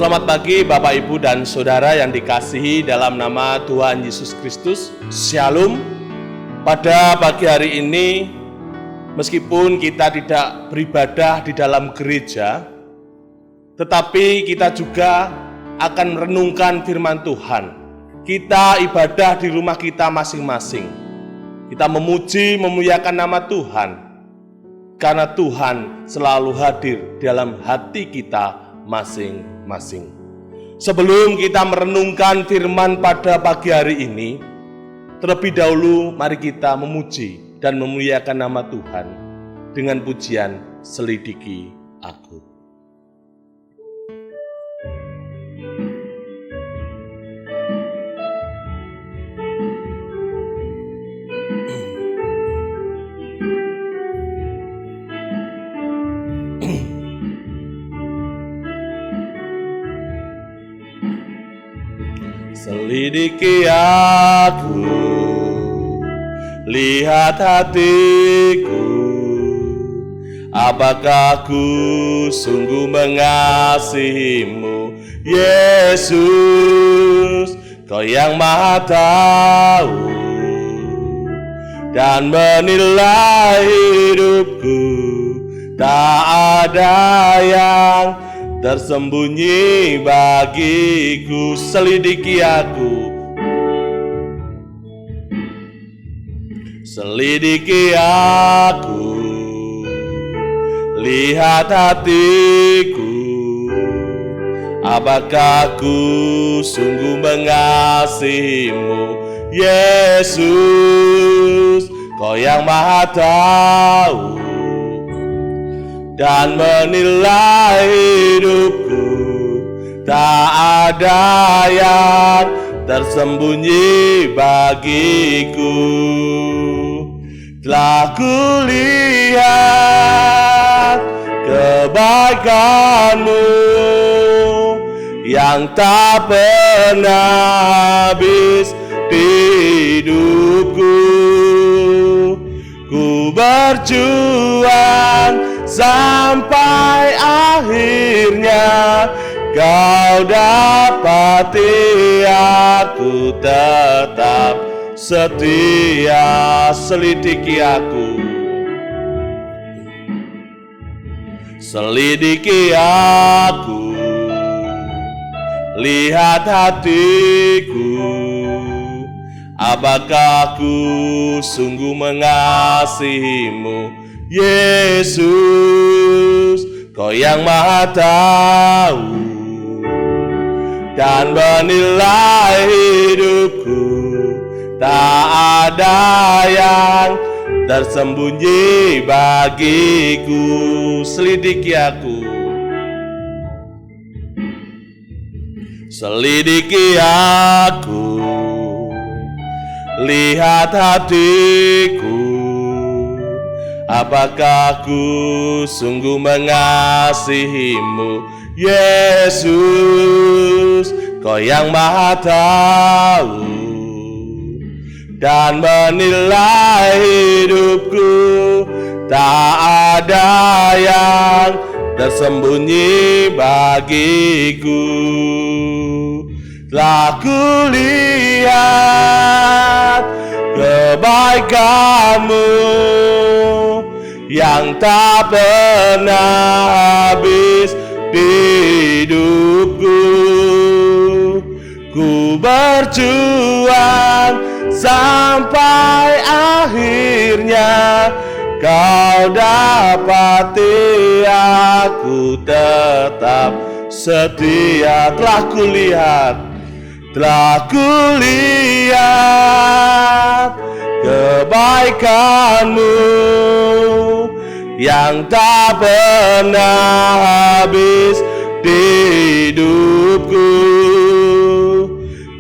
Selamat pagi Bapak, Ibu, dan Saudara yang dikasihi dalam nama Tuhan Yesus Kristus. Shalom. Pada pagi hari ini, meskipun kita tidak beribadah di dalam gereja, tetapi kita juga akan merenungkan firman Tuhan. Kita ibadah di rumah kita masing-masing. Kita memuji, memuliakan nama Tuhan, karena Tuhan selalu hadir dalam hati kita masing-masing. Sebelum kita merenungkan firman pada pagi hari ini, terlebih dahulu mari kita memuji dan memuliakan nama Tuhan dengan pujian Selidiki Aku. Selidiki aku, lihat hatiku, apakah aku sungguh mengasihimu, Yesus, Kau yang Maha Tahu dan menilai hidupku. Tak ada yang tersembunyi bagiku. Selidiki aku, selidiki aku, lihat hatiku, apakah aku sungguh mengasihimu, Yesus, Kau yang Maha Tahu dan menilai hidupku. Tak ada yang tersembunyi bagiku. Telah kulihat kebaikan-Mu yang tak pernah habis di hidupku. Ku berjuang sampai akhirnya Kau dapati aku tetap setia. Selidiki aku, selidiki aku, lihat hatiku, apakah aku sungguh mengasihimu, Yesus, Kau yang Maha Tahu dan menilai hidupku. Tak ada yang tersembunyi bagiku. Selidiki aku, selidiki aku, lihat hatiku, apakah aku sungguh mengasihimu, Yesus, Kau yang Maha Tahu dan menilai hidupku. Tak ada yang tersembunyi bagiku. Telah kulihat kebaikan-Mu yang tak pernah habis di hidupku. Ku berjuang sampai akhirnya Kau dapati aku tetap setia. Telah kulihat kebaikan-Mu yang tak pernah habis di hidupku.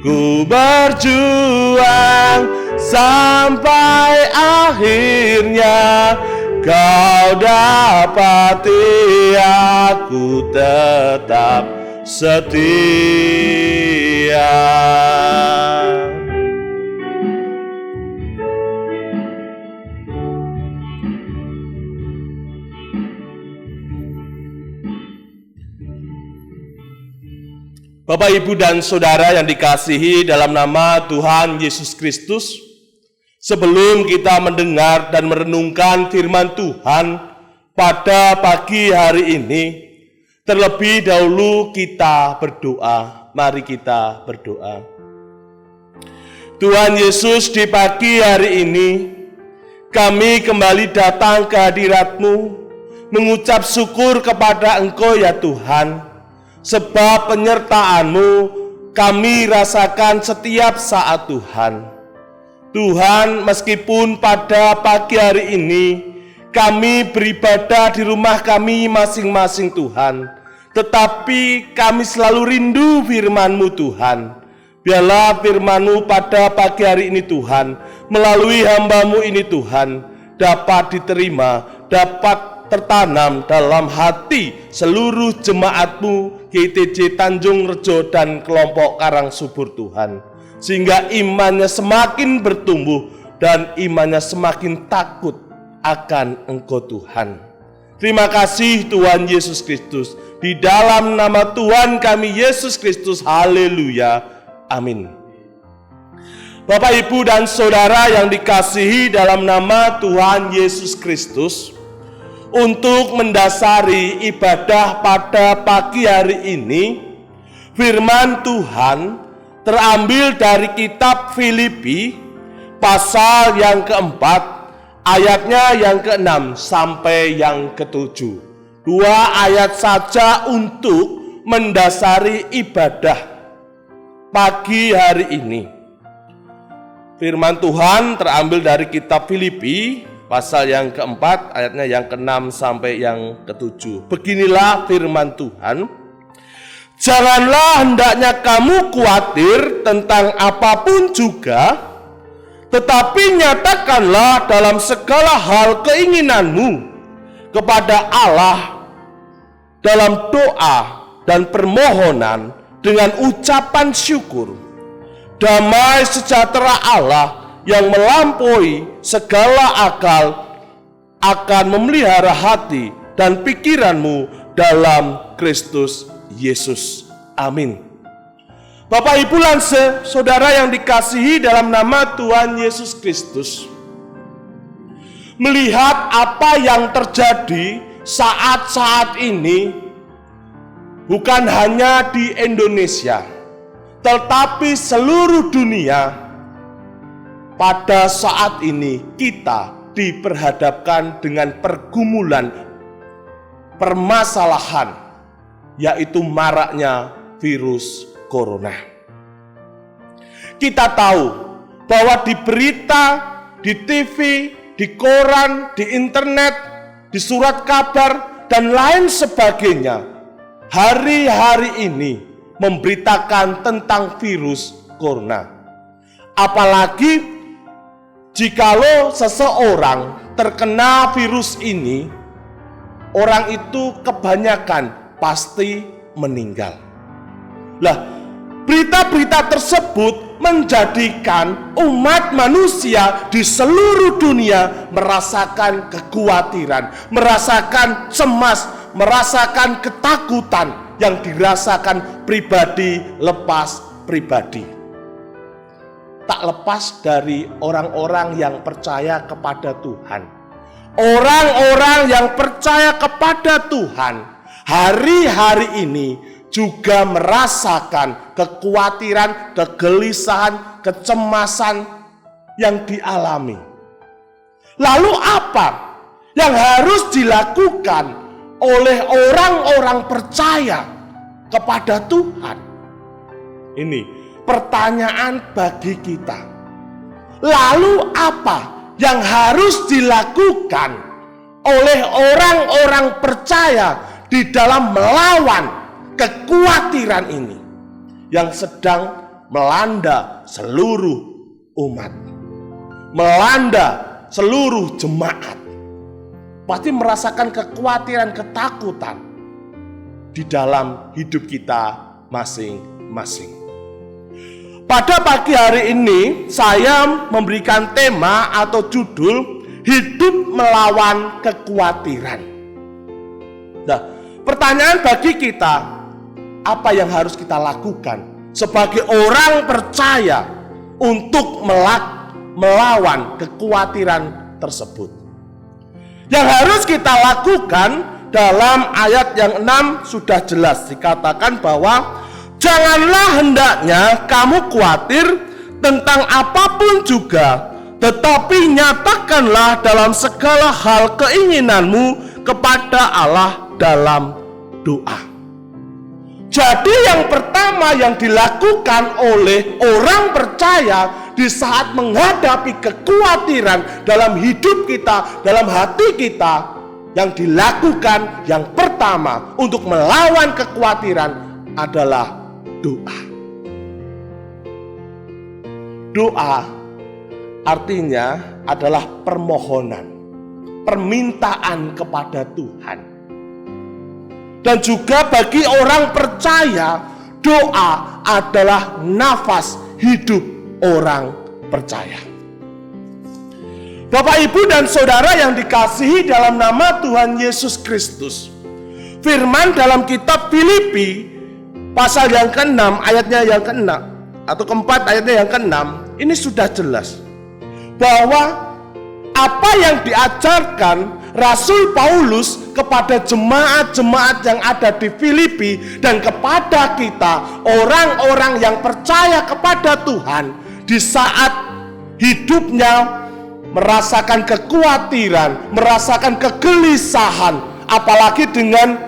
Ku berjuang sampai akhirnya Kau dapati aku tetap setia. Bapak, Ibu, dan Saudara yang dikasihi dalam nama Tuhan Yesus Kristus, sebelum kita mendengar dan merenungkan firman Tuhan pada pagi hari ini, terlebih dahulu kita berdoa. Mari kita berdoa. Tuhan Yesus, di pagi hari ini, kami kembali datang ke hadirat-Mu, mengucap syukur kepada Engkau ya Tuhan, sebab penyertaan-Mu kami rasakan setiap saat Tuhan. Tuhan, meskipun pada pagi hari ini kami beribadah di rumah kami masing-masing Tuhan, tetapi kami selalu rindu firman-Mu Tuhan. Biarlah firman-Mu pada pagi hari ini Tuhan, melalui hamba-Mu ini Tuhan, dapat diterima, dapat tertanam dalam hati seluruh jemaat-Mu GTJ Tanjung Rejo dan kelompok Karang Subur Tuhan, sehingga imannya semakin bertumbuh dan imannya semakin takut akan Engkau Tuhan. Terima kasih Tuhan Yesus Kristus, di dalam nama Tuhan kami Yesus Kristus, haleluya. Amin. Bapak, Ibu, dan Saudara yang dikasihi dalam nama Tuhan Yesus Kristus, untuk mendasari ibadah pada pagi hari ini, firman Tuhan terambil dari kitab Filipi pasal yang keempat, ayatnya yang ke-6 sampai yang ke-7. 2 ayat saja untuk mendasari ibadah pagi hari ini. Firman Tuhan terambil dari kitab Filipi pasal yang keempat, ayatnya yang ke-6 sampai yang ke-7. Beginilah firman Tuhan. Janganlah hendaknya kamu khawatir tentang apapun juga, tetapi nyatakanlah dalam segala hal keinginanmu kepada Allah dalam doa dan permohonan dengan ucapan syukur. Damai sejahtera Allah yang melampaui segala akal akan memelihara hati dan pikiranmu dalam Kristus Yesus. Amin. Bapak, Ibu, dan Saudara yang dikasihi dalam nama Tuhan Yesus Kristus, melihat apa yang terjadi saat-saat ini, bukan hanya di Indonesia, tetapi seluruh dunia, pada saat ini kita diperhadapkan dengan pergumulan, permasalahan, yaitu maraknya virus corona. Kita tahu bahwa di berita, di TV, di koran, di internet, di surat kabar, dan lain sebagainya, hari-hari ini memberitakan tentang virus corona. Apalagi jikalau seseorang terkena virus ini, orang itu kebanyakan pasti meninggal. Lah, berita-berita tersebut menjadikan umat manusia di seluruh dunia merasakan kekhawatiran, merasakan cemas, merasakan ketakutan yang dirasakan pribadi lepas pribadi. Tak lepas dari orang-orang yang percaya kepada Tuhan. Orang-orang yang percaya kepada Tuhan hari-hari ini juga merasakan kekhawatiran, kegelisahan, kecemasan yang dialami. Lalu apa yang harus dilakukan oleh orang-orang percaya kepada Tuhan? Ini pertanyaan bagi kita. Lalu apa yang harus dilakukan oleh orang-orang percaya di dalam melawan kekhawatiran ini yang sedang melanda seluruh umat, melanda seluruh jemaat? Pasti merasakan kekhawatiran, ketakutan di dalam hidup kita masing-masing. Pada pagi hari ini saya memberikan tema atau judul hidup melawan kekhawatiran. Nah, pertanyaan bagi kita, apa yang harus kita lakukan sebagai orang percaya untuk melawan kekhawatiran tersebut. Yang harus kita lakukan dalam ayat yang 6 sudah jelas dikatakan bahwa janganlah hendaknya kamu khawatir tentang apapun juga, tetapi nyatakanlah dalam segala hal keinginanmu kepada Allah dalam doa. Jadi yang pertama yang dilakukan oleh orang percaya di saat menghadapi kekhawatiran dalam hidup kita, dalam hati kita, yang dilakukan yang pertama untuk melawan kekhawatiran adalah doa. Doa artinya adalah permohonan, permintaan kepada Tuhan. Dan juga bagi orang percaya, doa adalah nafas hidup orang percaya. Bapak, Ibu, dan Saudara yang dikasihi dalam nama Tuhan Yesus Kristus, firman dalam kitab Filipi pasal yang ke-6 ayatnya yang ke-6 atau keempat ayatnya yang ke-6 ini sudah jelas bahwa apa yang diajarkan Rasul Paulus kepada jemaat-jemaat yang ada di Filipi dan kepada kita, orang-orang yang percaya kepada Tuhan, di saat hidupnya merasakan kekhawatiran, merasakan kegelisahan, apalagi dengan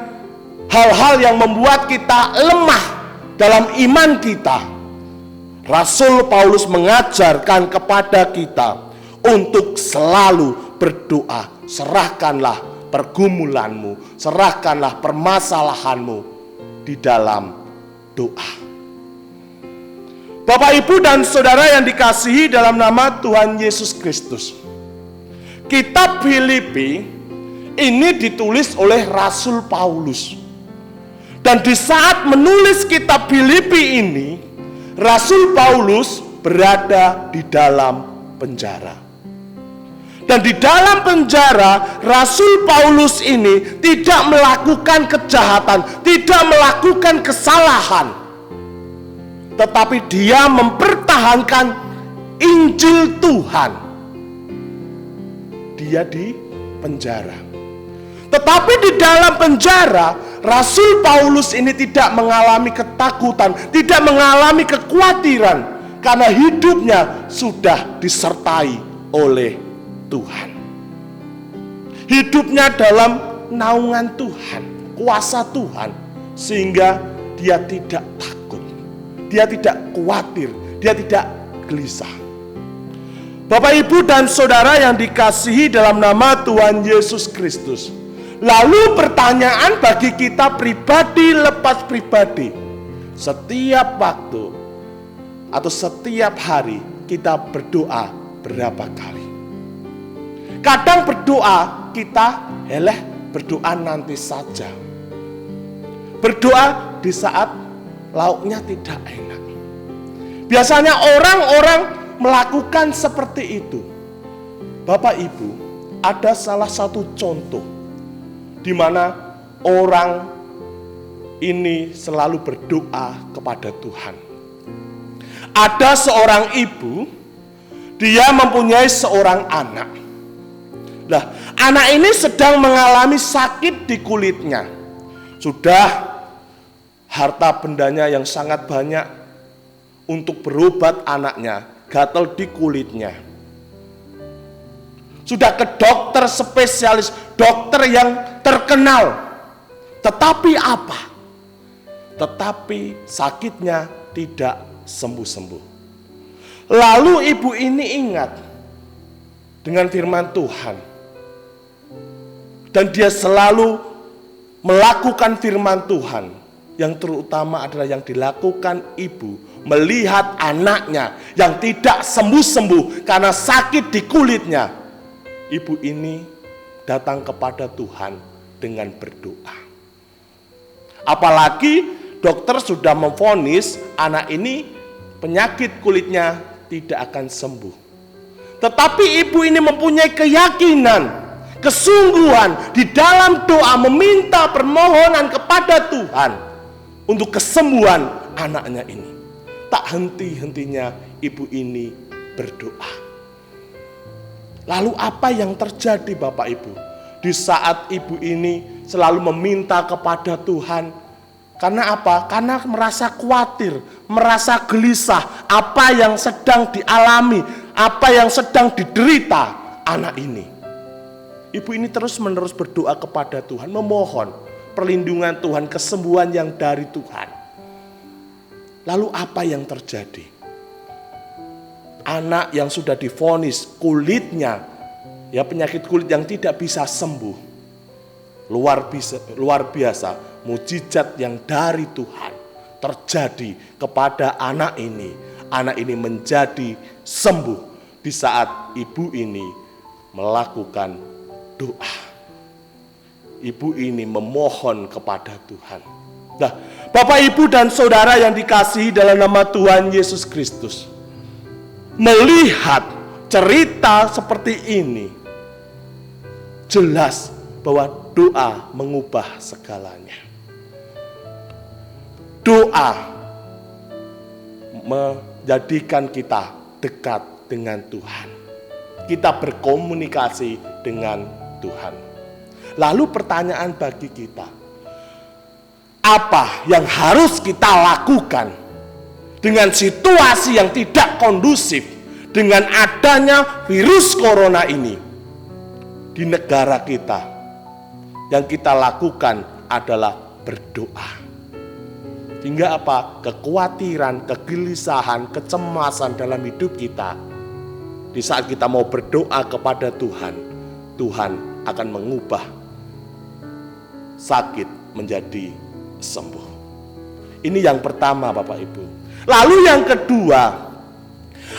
hal-hal yang membuat kita lemah dalam iman kita. Rasul Paulus mengajarkan kepada kita untuk selalu berdoa. Serahkanlah pergumulanmu, serahkanlah permasalahanmu di dalam doa. Bapak, Ibu, dan Saudara yang dikasihi dalam nama Tuhan Yesus Kristus, kitab Filipi ini ditulis oleh Rasul Paulus. Dan di saat menulis kitab Filipi ini, Rasul Paulus berada di dalam penjara. Dan di dalam penjara, Rasul Paulus ini tidak melakukan kejahatan, tidak melakukan kesalahan, tetapi dia mempertahankan Injil Tuhan. Dia di penjara. Tetapi di dalam penjara, Rasul Paulus ini tidak mengalami ketakutan, tidak mengalami kekhawatiran, karena hidupnya sudah disertai oleh Tuhan. Hidupnya dalam naungan Tuhan, kuasa Tuhan, sehingga dia tidak takut, dia tidak khawatir, dia tidak gelisah. Bapak, Ibu, dan Saudara yang dikasihi dalam nama Tuhan Yesus Kristus, lalu pertanyaan bagi kita pribadi lepas pribadi, setiap waktu atau setiap hari kita berdoa berapa kali? Kadang berdoa kita berdoa nanti saja, berdoa di saat lauknya tidak enak. Biasanya orang-orang melakukan seperti itu. Bapak, Ibu, ada salah satu contoh di mana orang ini selalu berdoa kepada Tuhan. Ada seorang ibu, dia mempunyai seorang anak. Nah, anak ini sedang mengalami sakit di kulitnya. Sudah harta bendanya yang sangat banyak untuk berobat anaknya, gatal di kulitnya. Sudah ke dokter spesialis, dokter yang terkenal. Tetapi apa? Tetapi sakitnya tidak sembuh-sembuh. Lalu ibu ini ingat dengan firman Tuhan. Dan dia selalu melakukan firman Tuhan. Yang terutama adalah yang dilakukan ibu, melihat anaknya yang tidak sembuh-sembuh karena sakit di kulitnya. Ibu ini datang kepada Tuhan dengan berdoa. Apalagi dokter sudah memvonis anak ini penyakit kulitnya tidak akan sembuh. Tetapi ibu ini mempunyai keyakinan, kesungguhan di dalam doa, meminta permohonan kepada Tuhan. untuk kesembuhan anaknya ini. Tak henti-hentinya ibu ini berdoa. Lalu apa yang terjadi Bapak Ibu? Di saat ibu ini selalu meminta kepada Tuhan. Karena apa? Karena merasa khawatir, merasa gelisah apa yang sedang dialami, apa yang sedang diderita anak ini. Ibu ini terus-menerus berdoa kepada Tuhan, memohon perlindungan Tuhan, kesembuhan yang dari Tuhan. Lalu apa yang terjadi? Anak yang sudah divonis kulitnya, ya penyakit kulit yang tidak bisa sembuh. Luar biasa, mujizat yang dari Tuhan terjadi kepada anak ini. Anak ini menjadi sembuh di saat ibu ini melakukan doa. Ibu ini memohon kepada Tuhan. Nah, Bapak, Ibu, dan Saudara yang dikasihi dalam nama Tuhan Yesus Kristus, melihat cerita seperti ini, jelas bahwa doa mengubah segalanya. Doa menjadikan kita dekat dengan Tuhan. Kita berkomunikasi dengan Tuhan. Lalu pertanyaan bagi kita, apa yang harus kita lakukan dengan situasi yang tidak kondusif dengan adanya virus corona ini di negara kita? Yang kita lakukan adalah berdoa. Hingga apa? Kekhawatiran, kegelisahan, kecemasan dalam hidup kita, di saat kita mau berdoa kepada Tuhan, Tuhan akan mengubah sakit menjadi sembuh. Ini yang pertama Bapak Ibu. Lalu yang kedua,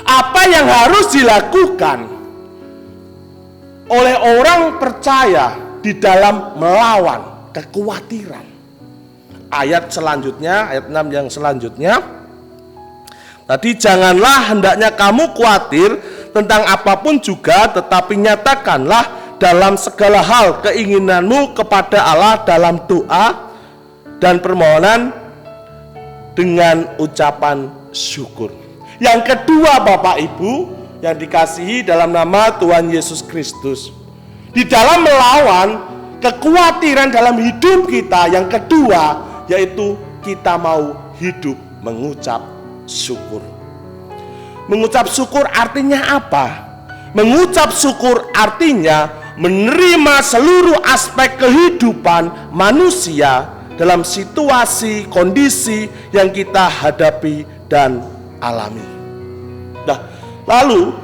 apa yang harus dilakukan oleh orang percaya di dalam melawan kekhawatiran? Ayat selanjutnya, ayat 6 yang selanjutnya. Tadi, janganlah hendaknya kamu khawatir tentang apapun juga, tetapi nyatakanlah dalam segala hal keinginanmu kepada Allah dalam doa dan permohonan dengan ucapan syukur. Yang kedua Bapak Ibu yang dikasihi dalam nama Tuhan Yesus Kristus, di dalam melawan kekhawatiran dalam hidup kita, yang kedua yaitu kita mau hidup mengucap syukur. Mengucap syukur artinya apa? Mengucap syukur artinya menerima seluruh aspek kehidupan manusia dalam situasi, kondisi yang kita hadapi dan alami. Nah, lalu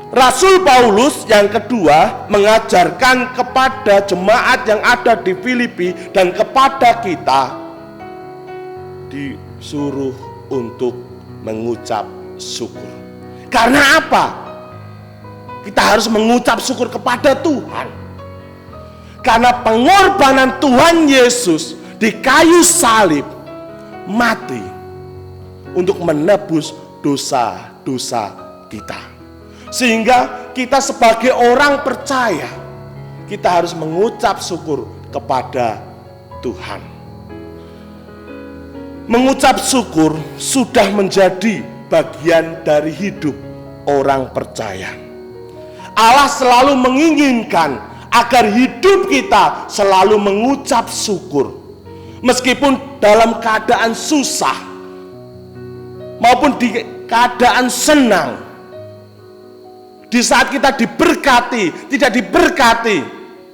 Rasul Paulus yang kedua mengajarkan kepada jemaat yang ada di Filipi dan kepada kita, disuruh untuk mengucap syukur. Karena apa? Kita harus mengucap syukur kepada Tuhan. Karena pengorbanan Tuhan Yesus di kayu salib mati untuk menebus dosa-dosa kita. Sehingga kita sebagai orang percaya, kita harus mengucap syukur kepada Tuhan. Mengucap syukur sudah menjadi bagian dari hidup orang percaya. Allah selalu menginginkan agar hidup kita selalu mengucap syukur. Meskipun dalam keadaan susah maupun di keadaan senang. Di saat kita diberkati, tidak diberkati,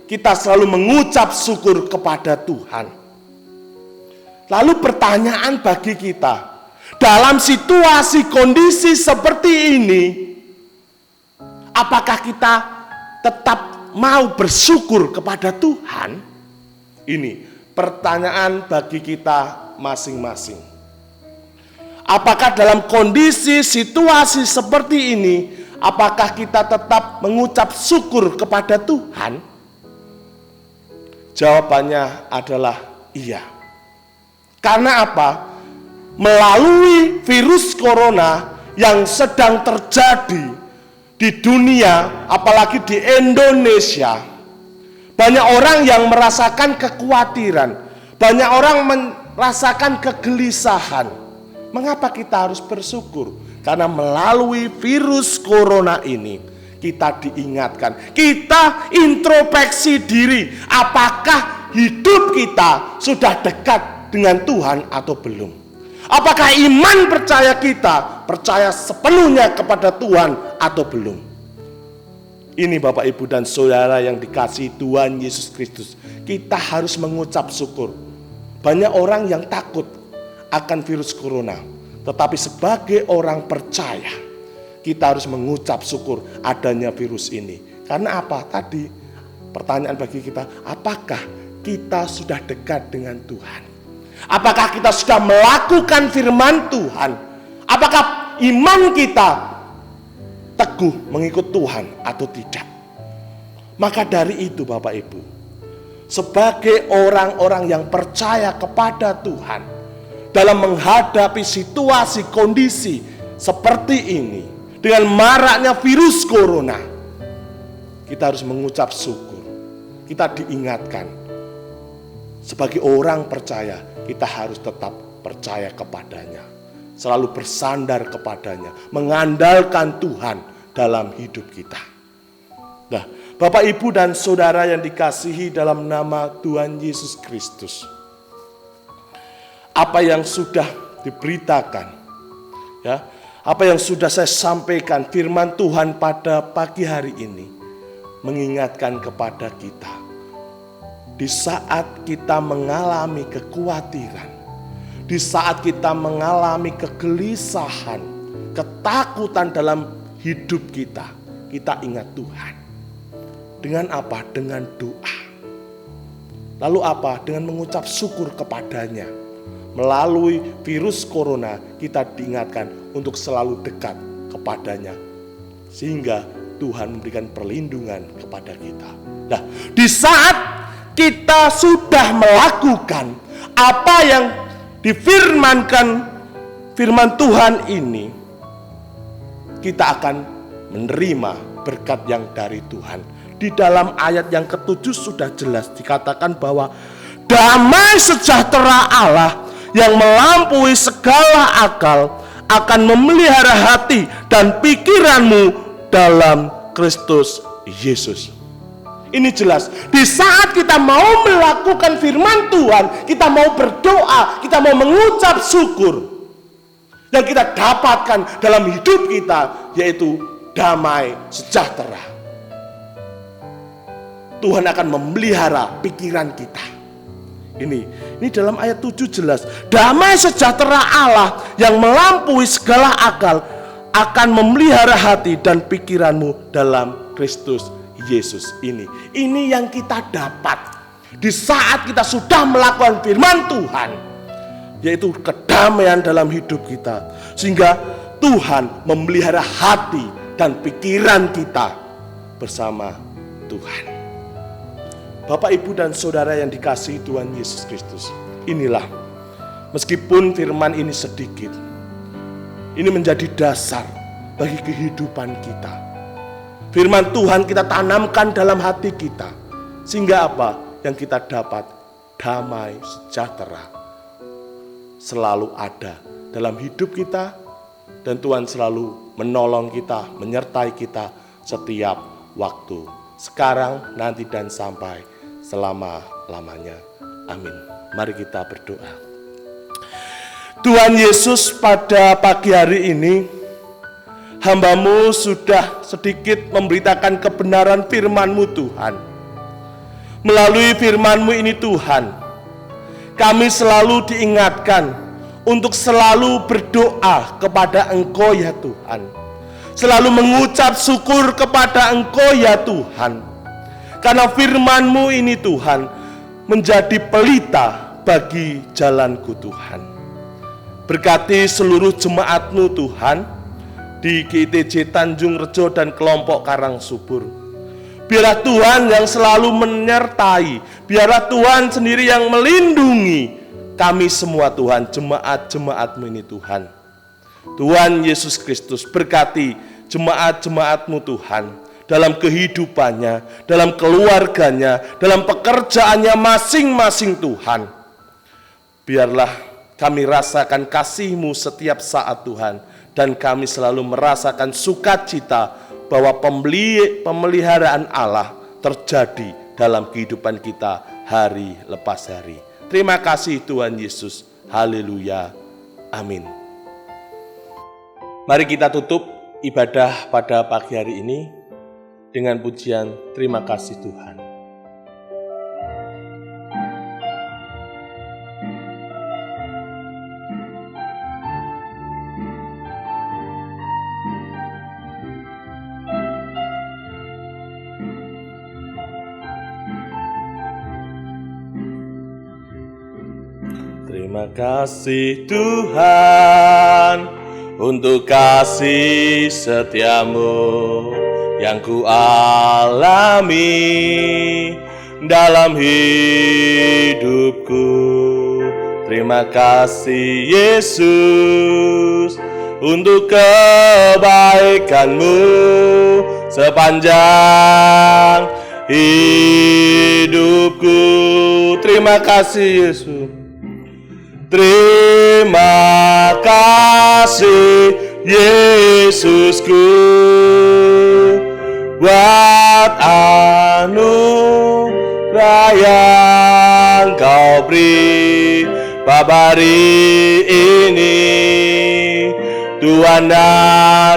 kita selalu mengucap syukur kepada Tuhan. Lalu pertanyaan bagi kita, dalam situasi kondisi seperti ini, apakah kita tetap mau bersyukur kepada Tuhan? Ini pertanyaan bagi kita masing-masing. Apakah dalam kondisi situasi seperti ini, apakah kita tetap mengucap syukur kepada Tuhan? Jawabannya adalah iya. Karena apa? Melalui virus corona yang sedang terjadi di dunia, apalagi di Indonesia, banyak orang yang merasakan kekhawatiran. Banyak orang rasakan kegelisahan. Mengapa kita harus bersyukur? Karena melalui virus corona ini kita diingatkan, kita introspeksi diri, apakah hidup kita sudah dekat dengan Tuhan atau belum? Apakah iman percaya kita percaya sepenuhnya kepada Tuhan atau belum? Ini Bapak Ibu dan Saudara yang dikasihi Tuhan Yesus Kristus, kita harus mengucap syukur. Banyak orang yang takut akan virus corona, tetapi sebagai orang percaya kita harus mengucap syukur adanya virus ini. Karena apa? Tadi pertanyaan bagi kita, apakah kita sudah dekat dengan Tuhan? Apakah kita sudah melakukan firman Tuhan? Apakah iman kita teguh mengikut Tuhan atau tidak? Maka dari itu Bapak Ibu, sebagai orang-orang yang percaya kepada Tuhan, dalam menghadapi situasi kondisi seperti ini, dengan maraknya virus corona, kita harus mengucap syukur. Kita diingatkan, sebagai orang percaya, kita harus tetap percaya kepadanya, selalu bersandar kepadanya, mengandalkan Tuhan dalam hidup kita. Nah, Bapak Ibu dan Saudara yang dikasihi dalam nama Tuhan Yesus Kristus, apa yang sudah diberitakan, ya, apa yang sudah saya sampaikan, firman Tuhan pada pagi hari ini mengingatkan kepada kita. Di saat kita mengalami kekhawatiran, di saat kita mengalami kegelisahan, ketakutan dalam hidup kita, kita ingat Tuhan. Dengan apa? Dengan doa. Lalu apa? Dengan mengucap syukur kepadanya. Melalui virus corona, kita diingatkan untuk selalu dekat kepadanya, sehingga Tuhan memberikan perlindungan kepada kita. Nah, di saat kita sudah melakukan apa yang difirmankan firman Tuhan ini, kita akan menerima berkat yang dari Tuhan. Di dalam ayat yang ke-7 sudah jelas dikatakan bahwa damai sejahtera Allah yang melampaui segala akal akan memelihara hati dan pikiranmu dalam Kristus Yesus. Ini jelas, di saat kita mau melakukan firman Tuhan, kita mau berdoa, kita mau mengucap syukur, yang kita dapatkan dalam hidup kita yaitu damai sejahtera. Tuhan akan memelihara pikiran kita. Ini dalam ayat 7 jelas, damai sejahtera Allah yang melampaui segala akal akan memelihara hati dan pikiranmu dalam Kristus Yesus. Ini yang kita dapat di saat kita sudah melakukan firman Tuhan, yaitu kedamaian dalam hidup kita, sehingga Tuhan memelihara hati dan pikiran kita bersama Tuhan. Bapak, Ibu, dan Saudara yang dikasihi Tuhan Yesus Kristus, inilah, meskipun firman ini sedikit, ini menjadi dasar bagi kehidupan kita. Firman Tuhan kita tanamkan dalam hati kita, sehingga apa? Yang kita dapat damai sejahtera selalu ada dalam hidup kita, dan Tuhan selalu menolong kita, menyertai kita setiap waktu, sekarang, nanti, dan sampai selama-lamanya. Amin. Mari kita berdoa. Tuhan Yesus, pada pagi hari ini hamba-Mu sudah sedikit memberitakan kebenaran firman-Mu Tuhan. Melalui firman-Mu ini Tuhan, kami selalu diingatkan untuk selalu berdoa kepada Engkau ya Tuhan. Selalu mengucap syukur kepada Engkau ya Tuhan. Karena firman-Mu ini Tuhan menjadi pelita bagi jalanku Tuhan. Berkati seluruh jemaat-Mu Tuhan di GITJ Tanjung Rejo dan kelompok Karang Subur. Biarlah Tuhan yang selalu menyertai, biarlah Tuhan sendiri yang melindungi kami semua Tuhan, jemaat-jemaat-Mu ini Tuhan. Tuhan Yesus Kristus, berkati jemaat-jemaat-Mu Tuhan, dalam kehidupannya, dalam keluarganya, dalam pekerjaannya masing-masing Tuhan. Biarlah kami rasakan kasih-Mu setiap saat Tuhan, dan kami selalu merasakan sukacita bahwa pemeliharaan Allah terjadi dalam kehidupan kita hari lepas hari. Terima kasih Tuhan Yesus. Haleluya. Amin. Mari kita tutup ibadah pada pagi hari ini dengan pujian Terima Kasih Tuhan. Terima kasih Tuhan untuk kasih setiamu yang ku alami dalam hidupku. Terima kasih Yesus untuk kebaikan-Mu sepanjang hidupku. Terima kasih Yesus. Terima kasih Yesusku buat anugerah yang Kau beri pada hari ini. Tuhan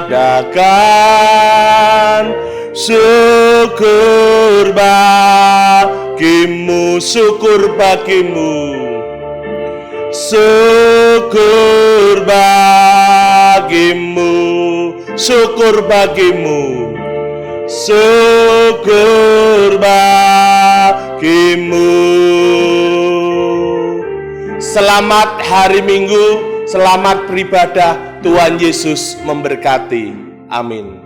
adakan syukur bagimu, syukur bagimu. Syukur bagimu, syukur bagimu, syukur bagimu. Selamat hari Minggu, selamat beribadah. Tuhan Yesus memberkati. Amin.